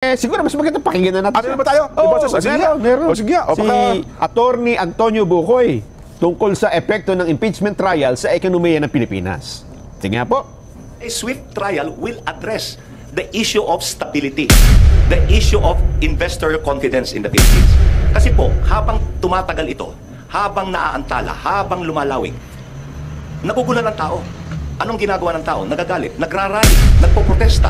Siguro mas maganda pakinggan na natin. Ano ba tayo? Meron. Sige. Si Attorney Antonio Bukoy tungkol sa epekto ng impeachment trial sa ekonomiya ng Pilipinas. Sige nga po. A swift trial will address the issue of stability, the issue of investor confidence in the Philippines. Kasi po, habang tumatagal ito, habang naaantala, habang lumalawig, nagugulan ng tao. Anong ginagawa ng tao? Nagagalit, nagrarally, nagpoprotesta.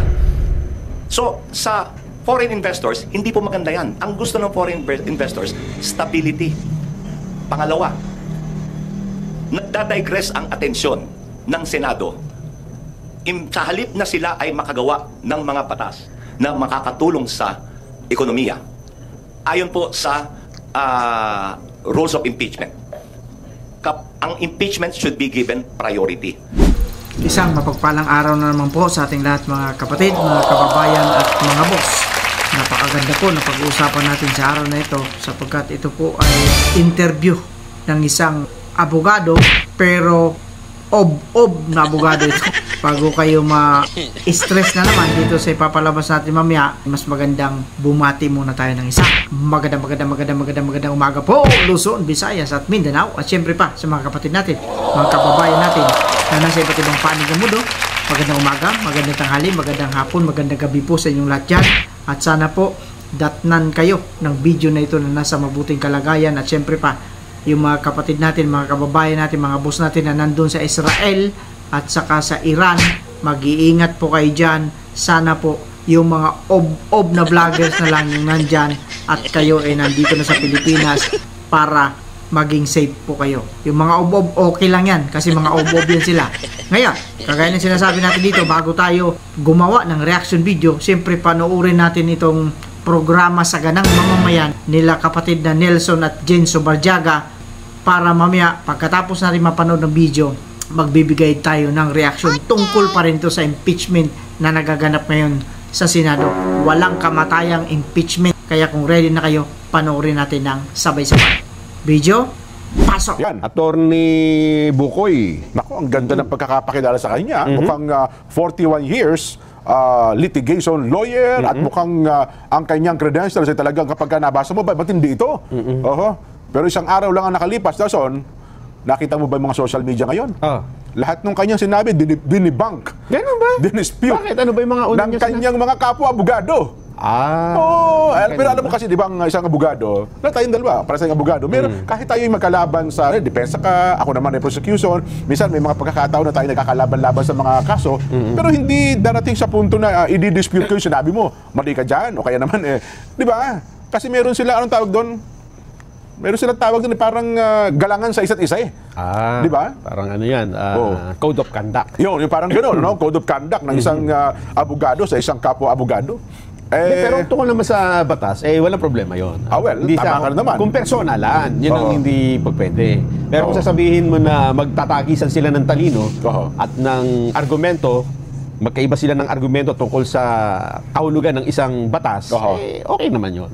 So, sa foreign investors, hindi po maganda yan. Ang gusto ng foreign investors, stability. Pangalawa, nagdadigress ang atensyon ng Senado. Sa halip na sila ay makagawa ng mga batas na makakatulong sa ekonomiya. Ayon po sa rules of impeachment, ang impeachment should be given priority. Isang mapagpalang araw na naman po sa ating lahat mga kapatid, mga kababayan at mga boss. Napakaganda po na pag-uusapan natin sa araw na ito sapagkat ito po ay interview ng isang abogado pero ob na abogado ito. Bago kayo ma-stress na naman dito sa ipapalabas natin mamaya, mas magandang bumati muna tayo ng isa. Magandang umaga po Luzon, Visayas at Mindanao at syempre pa sa mga kapatid natin, mga kababayan natin na nasa iba't ibang panig ng mundo. Magandang umaga, magandang tanghali, magandang hapon, magandang gabi po sa inyong lahat dyan. At sana po datnan kayo ng video na ito na nasa mabuting kalagayan at syempre pa yung mga kapatid natin, mga kababayan natin, mga boss natin na nandun sa Israel at saka sa Iran. Mag-iingat po kayo dyan. Sana po yung mga ob na vloggers na lang yung nandyan at kayo ay nandito na sa Pilipinas para maging safe po kayo. Yung mga ob okay lang yan kasi mga ob yan sila. Ngayon, kagaya ng sinasabi natin dito, bago tayo gumawa ng reaction video, siyempre panoorin natin itong programa sa ganang mamamayan nila kapatid na Nelson at Jenso Barjaga para mamaya pagkatapos natin mapanood ng video, magbibigay tayo ng reaction tungkol pa rin ito sa impeachment na nagaganap ngayon sa Senado. Walang kamatayang impeachment. Kaya kung ready na kayo, panoorin natin ng sabay-sabay. Video, pasok! Yan, Attorney Bukoy. Naku, ang ganda ng pagkakapakilala sa kanya. Mukhang 41 years litigation lawyer at mukhang ang kanyang credentials ay talagang kapag nabasa mo ba, matindi ito. Pero isang araw lang ang nakalipas, Dawson, nakita mo ba yung mga social media ngayon? Lahat ng kanyang sinabi, dinibunk. Ganun ba? Dinispute. Bakit? Ano ba yung mga unang ng kanyang mga kapwa-abogado. Pero alam mo kasi, di ba, isang abogado, tayong dalawa, para sa isang abogado, meron, kahit tayo yung magkalaban sa, depensa ka, ako naman ay prosecution, minsan may mga pagkakataon na tayo nagkakalaban-laban sa mga kaso, pero hindi darating sa punto na i-dispute ko yung sinabi mo, mali ka dyan, o kaya naman, di ba? Kasi meron sila, anong tawag doon? Meron silang tawag doon parang galangan sa isa't isa di ba? Parang ano yan, code of conduct. Yung parang gano'n, no? Code of conduct ng isang abogado sa isang kapwa-abogado. Pero tungkol naman sa batas, walang problema yon. Hindi tama ka naman. Kung personalan, yun ang hindi pwede. Pero kung sasabihin mo na magtatagisan sila ng talino at ng argumento, magkaiba sila ng argumento tungkol sa kahulugan ng isang batas, okay naman yun.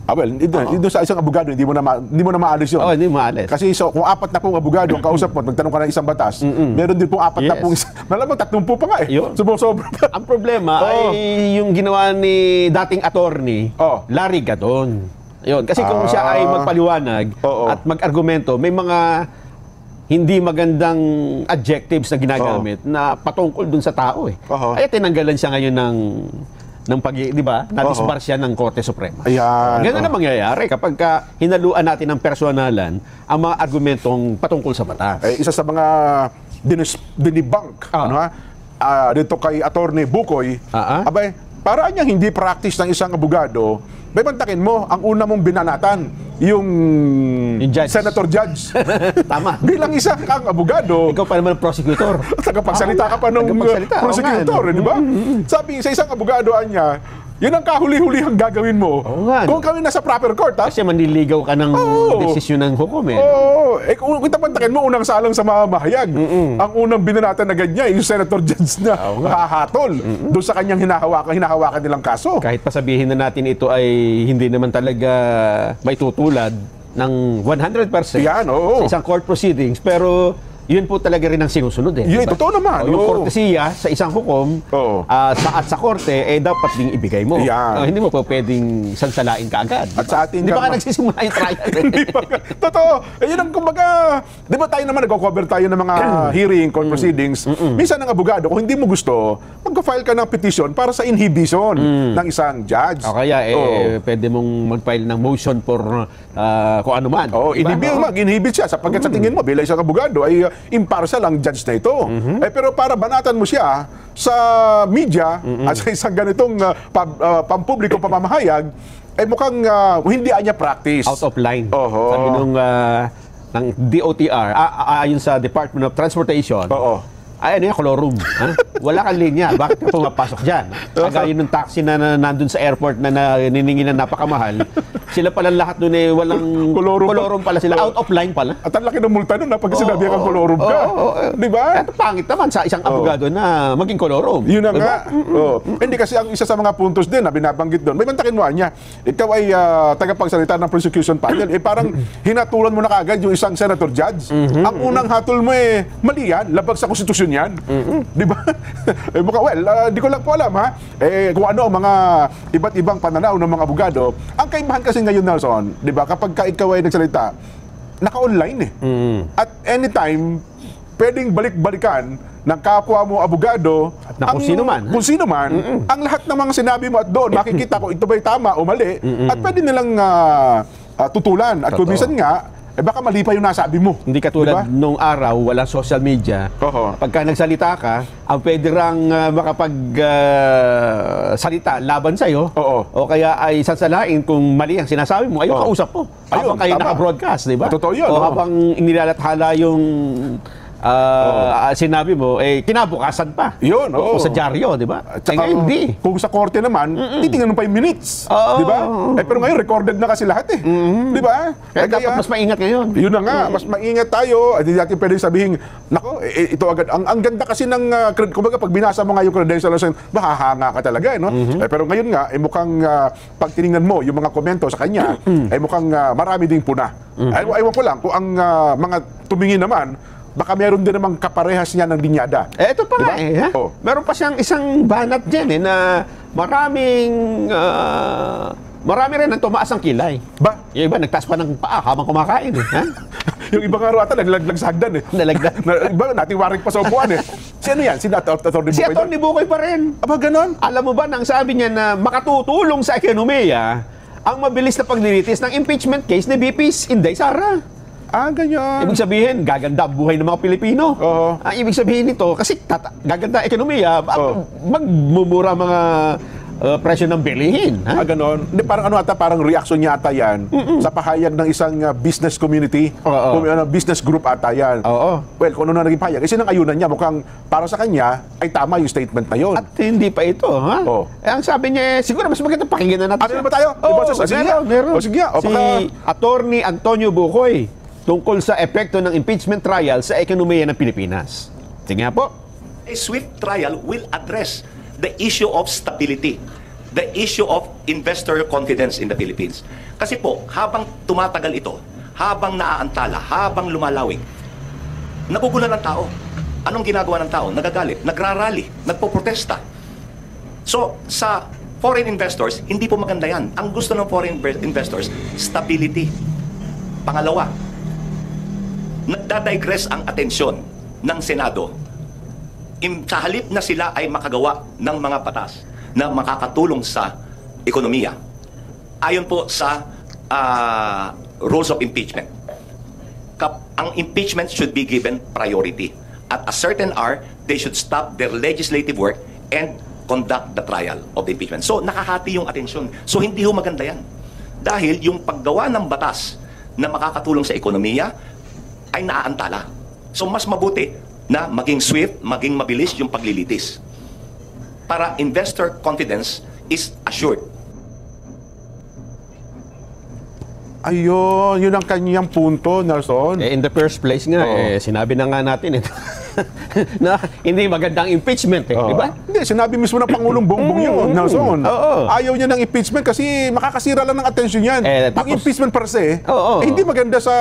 Dito sa isang abogado, hindi mo na maalis yun. Hindi mo maalis. Kasi kung 4 na pong abogado ang kausap mo, magtanong ka ng isang batas, meron din pong 4 na pong, malamang 30 pa nga Sobra pa. Ang problema ay yung ginawa ni dating attorney, Larry Gadon. Kasi kung siya ay magpaliwanag at mag-argumento, may mga hindi magandang adjectives na ginagamit na patungkol dun sa tao Kaya tinanggalan siya ngayon ng di ba? Nadisbar siya ng Korte Suprema. Ganun na mangyayari kapag hinaluan natin ng personalan ang mga argumentong patungkol sa batas. Isa sa mga dinibunk dito kay Attorney Bukoy, abay, para niyang hindi practice ng isang abogado, may bantakin mo, ang una mong binanatan, yung judge. Senator Judge. Tama. Bilang isang kang abogado. Ikaw pa naman prosecutor. Tagapagsalita ka pa ng prosecutor, di ba? Sabi sa isang abogado niya, yun ang kahuli-hulihang gagawin mo. Kung kami nasa proper court, Kasi manliligaw ka ng desisyon ng hukom kung itapantakin mo, unang salang sa mamahayag. Ang unang binanatan na ganyan, yung Senator Judge na hahatol doon sa kanyang hinahawakan nilang kaso. Kahit pasabihin na natin ito ay hindi naman talaga may tutulad ng 100% sa isang court proceedings, pero yun po talaga rin ang sinusunod eh. Yun, diba? totoo naman. Yung Oo. kortesiya sa isang hukom, Oo. at sa korte, dapat ding ibigay mo. Yan. Hindi mo po pwedeng sansalain ka agad. At sa ating Hindi pa kama- ka nagsisimula yung trial. Hindi pa. Totoo. Yun ang kumbaga, di ba tayo naman nag-cover tayo ng mga hearing, court proceedings. Minsan ang abogado, kung hindi mo gusto, mag-file ka ng petition para sa inhibition ng isang judge. O kaya, Oo. pwede mong mag-file ng motion for kung ano man. Oh, Diba? inhibit siya sapagkat sa tingin mo bilang isang abogado ay impartial ang judge na ito. Pero para banatan mo siya sa media at sa isang ganitong pampublikong pamamahayag, mukhang hindi niya practice. Out of line. Oho. Sabi ng DOTR, ayon sa Department of Transportation, Oo. ay ano yan, kolorum. Ha? Wala kang linya. Bakit ka pumapasok dyan? Kagaya ng taxi na nandun sa airport na niningi na napakamahal, sila pala lahat dun walang kolorum pala sila. Out of line pala. At ang laki ng multa nun pag sinabi kang kolorum ka. Di ba? At pangit naman sa isang abogado na maging kolorum. Yun na Diba? nga. Oo. Hindi kasi ang isa sa mga puntos din na binabanggit doon, may mantakinwa niya. Ikaw ay tagapagsalita ng prosecution panel. Parang hinatulan mo na kaagad yung isang senator judge. Ang unang hatol mo mali yan. Labag sa konstitusyon yan. Di ba? Di ko lang po alam ha. Kung ano ang mga iba't ibang pananaw ng mga abogado. Ang kaibahan kasi ngayon, Nelson, di ba? Kapag ikaw ay nagsalita, naka-online At anytime, pwedeng balik-balikan ng kapwa mo abogado At na kung sino man. Kung sino man, ang lahat ng mga sinabi mo at doon, makikita ko ito ba'y tama o mali, at pwede nilang tutulan. At kung minsan nga, baka mali pa yung nasabi mo. Hindi katulad Diba? nung araw, walang social media. Oo. Pagka nagsalita ka, ang pwede rang makapag-salita laban sa'yo. Oo. O kaya ay sasalain kung mali ang sinasabi mo, ayun, Oo. kausap mo. Ayun, Habang kayo tama. naka-broadcast, di ba? Totoo yun, O oo. habang inilalathala yung sinabi mo, kinabukasan pa. Yun, oo. O sa dyaryo, di ba? At saka, Ngayon, hindi. kung sa korte naman, titingnan mo pa yung minutes. Oo. Di ba? Pero ngayon, recorded na kasi lahat Di ba? Kaya dapat mas maingat ngayon. Yun na nga, mas maingat tayo. Hindi natin pwedeng sabihin, nako, ito agad. Ang ganda kasi ng, kumbaga pag binasa mo nga yung credentials, mahahanga ka talaga. No? Pero ngayon nga, mukhang pag tinignan mo yung mga komento sa kanya, mukhang marami ding puna. Ewan ko lang, kung ang mga tumingin naman, baka meron din namang kaparehas niya ng linyada. Ito pa nga Diba? ha? Oo. Meron pa siyang isang banat dyan na marami rin ang tumaas ang kilay. Ba? Yung iba, nagtaas pa ng paa habang kumakain ha? Yung ibang araw ata, naglaglag sa hagdan Nalagdag. Iba, natiwarik pa sa upuan Sino yan? Si Atty. Si Bukoy Atty. Bukoy pa rin. Aba, ganon? Alam mo ba nang sabi niya na makatutulong sa ekonomiya ang mabilis na paglilitis ng impeachment case ni VP Inday Sara. Ganyan. Ibig sabihin, gaganda ang buhay ng mga Pilipino. Oo. Ang ibig sabihin nito, kasi gaganda ang ekonomiya, Oo. magmumura mga presyo ng bilihin. Ha? Ganon. Hindi, parang ano ata, parang reaction niya ata yan sa pahayag ng isang business community. Oo. Business group ata yan. Oo. Well, kung ano na naging pahayag, kasi nang ayunan niya, mukhang para sa kanya, ay tama yung statement na yun. At hindi pa ito, ha? Oo. Ang sabi niya, siguro mas maganda pakinggan na natin. Ano ba tayo? Oo, Boses? Sige nga. meron. O, sige nga. O, Si baka- Attorney Antonio Bukoy tungkol sa epekto ng impeachment trial sa ekonomiya ng Pilipinas. Sige nga po. A swift trial will address the issue of stability, the issue of investor confidence in the Philippines. Kasi po, habang tumatagal ito, habang naaantala, habang lumalawig, nagugulan ng tao. Anong ginagawa ng tao? Nagagalit, nagrarally, nagpoprotesta. So, sa foreign investors, hindi po maganda yan. Ang gusto ng foreign investors, stability. Pangalawa, nagdadigress ang atensyon ng Senado. Sa halip na sila ay makagawa ng mga batas na makakatulong sa ekonomiya. Ayon po sa rules of impeachment. Ang impeachment should be given priority. At a certain hour, they should stop their legislative work and conduct the trial of the impeachment. So, nakahati yung atensyon. So, hindi ho maganda yan. Dahil yung paggawa ng batas na makakatulong sa ekonomiya ay naaantala. So, mas mabuti na maging swift, maging mabilis yung paglilitis. Para investor confidence is assured. Ayun, yun ang kanyang punto, Nelson. In the first place nga, sinabi na nga natin ito. na hindi magandang impeachment eh, di ba? Hindi, sinabi mismo ng Pangulong Bongbong yun, Nelson. Ayaw niya ng impeachment kasi makakasira lang ng atensyon yan. Yung impeachment per se, hindi maganda sa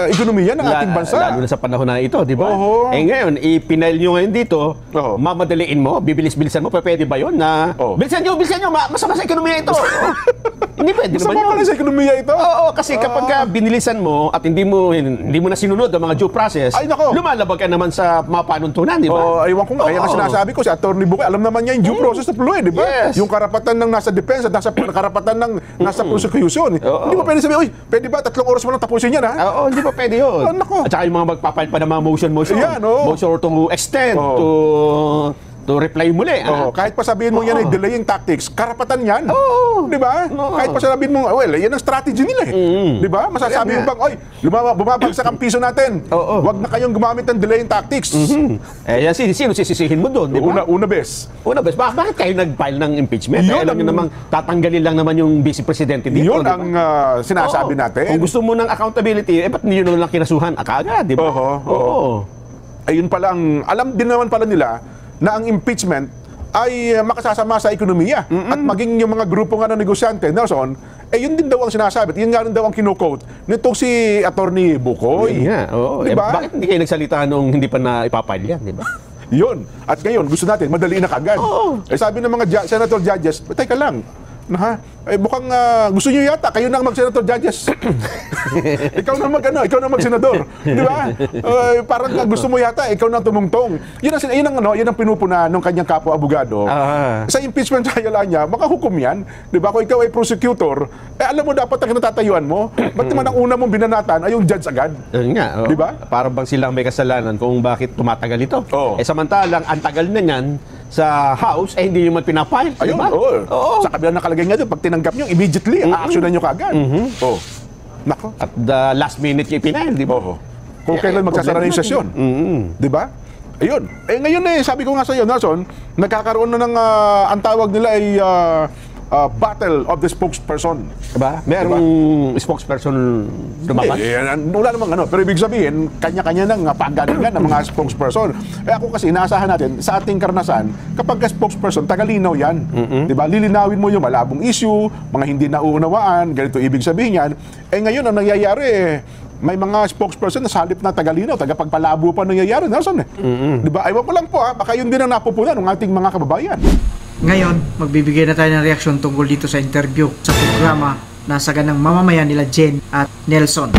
ekonomiya ng ating bansa. Lalo na sa panahon na ito, di ba? Ngayon, ipinail nyo ngayon dito, mamadaliin mo, bibilis-bilisan mo, pwede ba yun na, bilisan nyo, masama sa ekonomiya ito. Hindi pwede naman masama pala sa ekonomiya ito? Oo, kasi kapag binilisan mo at hindi mo na sinunod ang mga due process, lumalabag ka naman sa mga panuntunan, di ba? Ewan ko nga, kaya nga sinasabi ko, si Atty. Bukoy, alam naman niya yung due process na flow, di ba? Yes. Yung karapatan ng nasa defense at karapatan ng nasa prosecution. Hindi mo pwede sabihin, pwede ba 3 oras mo lang tapusin yan, ha? Oo, hindi pa pwede yun. At saka yung mga magpapile pa ng mga motion. Yan, motion to extend, to reply muli. Kahit pa sabihin mo yan ay delaying tactics, karapatan yan. Di ba? Kahit pa sabihin mo, well, yan ang strategy nila eh. Di ba? Masasabi mo bang, oy, bumabagsak ang piso natin. Huwag na kayong gumamit ng delaying tactics. Yan, sino sisisihin mo doon, di ba? Una bes. Bakit kayo nag-file ng impeachment? Alam nyo namang tatanggalin lang naman yung vice presidente dito. Yun ang sinasabi natin. Kung gusto mo ng accountability, ba't nyo naman lang kinasuhan? Akagad, di ba? Ayun pala ang, alam din naman pala nila na ang impeachment ay makasasama sa ekonomiya. At maging yung mga grupo nga ng negosyante, Nelson, yun din daw ang sinasabi. Yun nga rin daw ang kino-quote nitong si Atty. Bukoy. Diba? Bakit hindi kayo nagsalita nung hindi pa na ipapile yan, di ba? Yun. At ngayon, gusto natin, madaliin na kagad. Sabi ng mga senator judges, teka lang, mukhang gusto niyo yata kayo nang mag-senator judges. ikaw na mag-senador, di ba? Parang gusto mo yata ikaw nang tumungtong. Yun ang pinupuna ng kanyang kapwa abogado. Sa impeachment trial niya, makahukom yan, di ba? Kung ikaw ay prosecutor, alam mo dapat ang natatayuan mo. Ba't naman ang una mong binanatan ay yung judge agad? Nga, di ba? Parang bang silang may kasalanan kung bakit tumatagal ito. Samantalang ang tagal na yan sa House, hindi nyo man pinapile. Ayun, diba? Sa kabila nakalagay nga doon, pag tinanggap nyo, immediately, a-actionan nyo kaagad. Nako. At the last minute nyo ipinail, di ba? Kung kailan magsasara na yung sesyon. Di ba? Ayun. Ngayon sabi ko nga sa iyo, Nelson, nagkakaroon na ng, ang tawag nila ay battle of the spokesperson. Diba? Merong spokesperson lumaban? Wala namang Pero ibig sabihin, kanya-kanya nang paggalingan ng mga spokesperson. Ako kasi, inaasahan natin, sa ating karanasan, kapag spokesperson, tagalinaw yan. Diba? Lilinawin mo yung malabong issue, mga hindi nauunawaan, ganito ibig sabihin yan. Ngayon, ang nangyayari, may mga spokesperson na sa halip na tagalinaw, tagapagpalabo pa nangyayari, Nelson. Diba? Ayaw ko lang po, baka yun din ang napupunan ng ating mga kababayan. Ngayon, magbibigay na tayo ng reaksyon tungkol dito sa interview sa programa na saganang mamamayan nila Jen at Nelson.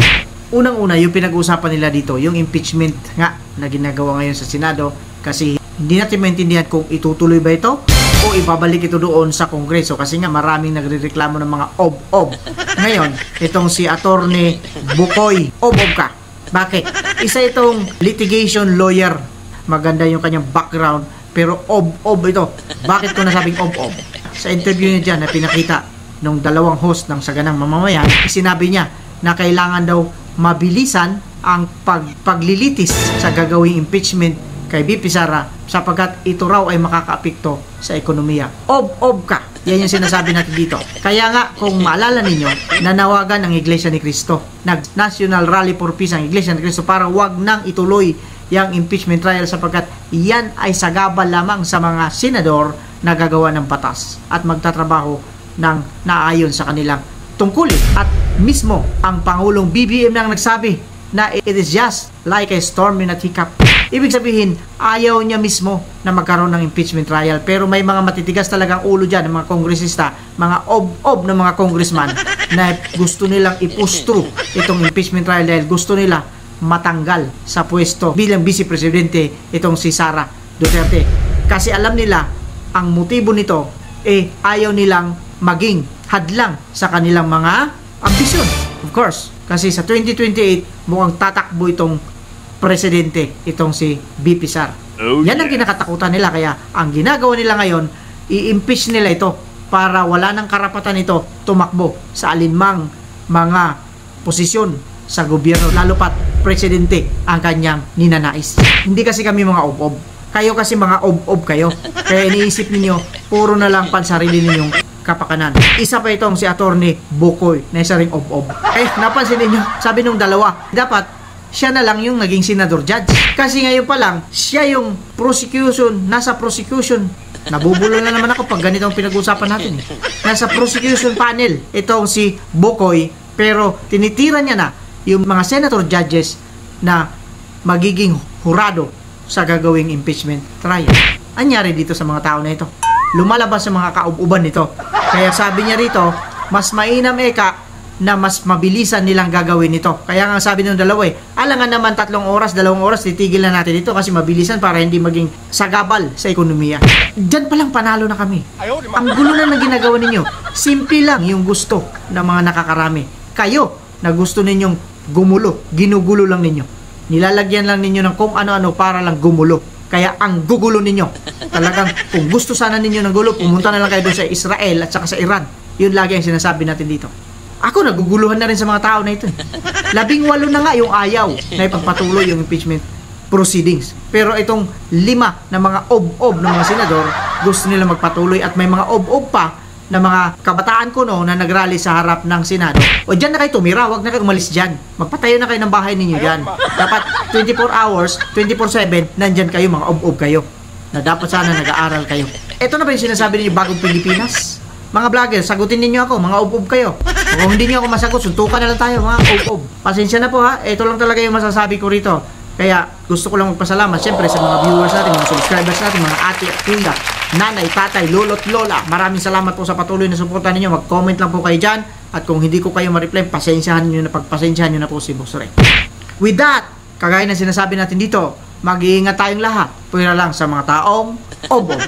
Unang-una, yung pinag-uusapan nila dito, yung impeachment nga na ginagawa ngayon sa Senado kasi hindi natin maintindihan kung itutuloy ba ito o ibabalik ito doon sa Kongreso kasi nga maraming nagrereklamo ng mga ob-ob. Ngayon, itong si Atty. Bukoy, ob-ob ka. Bakit? Isa itong litigation lawyer. Maganda yung kanyang background. Pero ob-ob ito. Bakit ko nasabing ob-ob? Sa interview niya dyan na pinakita ng dalawang host ng Saganang Mamamayan, sinabi niya na kailangan daw mabilisan ang paglilitis sa gagawing impeachment kay BP Sara sapagkat ito raw ay makakaapekto sa ekonomiya. Ob-ob ka. Yan yung sinasabi natin dito. Kaya nga, kung maalala ninyo, nanawagan ang Iglesia ni Cristo. Nag-National Rally for Peace ang Iglesia ni Cristo para wag nang ituloy yung impeachment trial sapagkat yan ay sagabal lamang sa mga senador na gagawa ng batas at magtatrabaho ng naayon sa kanilang tungkulin. At mismo ang Pangulong BBM nang nagsabi na it is just like a storm in a teacup. Ibig sabihin, ayaw niya mismo na magkaroon ng impeachment trial. Pero may mga matitigas talagang ulo dyan, ng mga kongresista, mga ob-ob ng mga congressman na gusto nilang ipustro itong impeachment trial dahil gusto nila matanggal sa pwesto bilang vice presidente itong si Sara Duterte. Kasi alam nila, ang motibo nito ayaw nilang maging hadlang sa kanilang mga ambisyon. Of course, kasi sa 2028 mukhang tatakbo itong presidente itong si BP Sara. Yan ang kinakatakutan nila, kaya ang ginagawa nila ngayon, i-impeach nila ito para wala ng karapatan ito tumakbo sa alinmang mga posisyon sa gobyerno, lalo pat presidente ang kanyang ninanais. Hindi kasi kami mga ob-ob. Kayo kasi mga ob-ob kayo. Kaya iniisip ninyo, puro na lang pansarili ninyong kapakanan. Isa pa itong si Atty. Bukoy na isa ring ob-ob. Napansin ninyo, sabi nung dalawa, dapat siya na lang yung naging senador judge. Kasi ngayon pa lang, siya yung nasa prosecution. Nabubulo na naman ako pag ganito ang pinag-uusapan natin. Nasa prosecution panel, itong si Bokoy, pero tinitira niya na yung mga senator judges na magiging hurado sa gagawing impeachment trial. Anyari dito sa mga tao na ito? Lumalabas sa mga kaububan nito. Kaya sabi niya rito, mas mainam na mas mabilisan nilang gagawin ito. Kaya nga sabi ng dalawa alangan naman 3 oras, 2 oras, titigil na natin ito kasi mabilisan para hindi maging sagabal sa ekonomiya. Diyan palang panalo na kami. Ang gulo na ginagawa ninyo. Simple lang yung gusto ng mga nakakarami. Kayo na gusto ninyong gumulo, ginugulo lang ninyo. Nilalagyan lang ninyo ng kung ano-ano para lang gumulo. Kaya ang gugulo ninyo. Talagang kung gusto sana ninyo ng gulo, pumunta na lang kayo doon sa Israel at saka sa Iran. Yun lagi ang sinasabi natin dito. Ako naguguluhan na rin sa mga tao na ito. 18 na nga yung ayaw na ipagpatuloy yung impeachment proceedings. Pero itong 5 na mga ob-ob ng mga senador, gusto nila magpatuloy at may mga ob-ob pa na mga kabataan ko na nagrally sa harap ng Senado. O dyan na kayo tumira, wag na kayo umalis dyan. Magpatayo na kayo ng bahay ninyo dyan. Dapat 24 hours, 24/7, nandyan kayo, mga ob-ob kayo. Na dapat sana nag-aaral kayo. Ito na ba yung sinasabi ninyo bagong Pilipinas? Mga vlogger, sagutin ninyo ako, mga ob-ob kayo. Kung hindi niyo ako masagot, suntukan na lang tayo, mga ob-ob. Pasensya na po ha, ito lang talaga yung masasabi ko rito. Kaya gusto ko lang magpasalamat siyempre sa mga viewers natin, mga subscribers natin, mga ate at kuya, nanay, tatay, lolo't lola. Maraming salamat po sa patuloy na suporta ninyo. Mag-comment lang po kayo dyan. At kung hindi ko kayo ma-reply, pagpasensyahan nyo na po si Boss Ray. With that, kagaya na sinasabi natin dito, mag-iingat tayong lahat. Pwera lang sa mga taong ob-ob.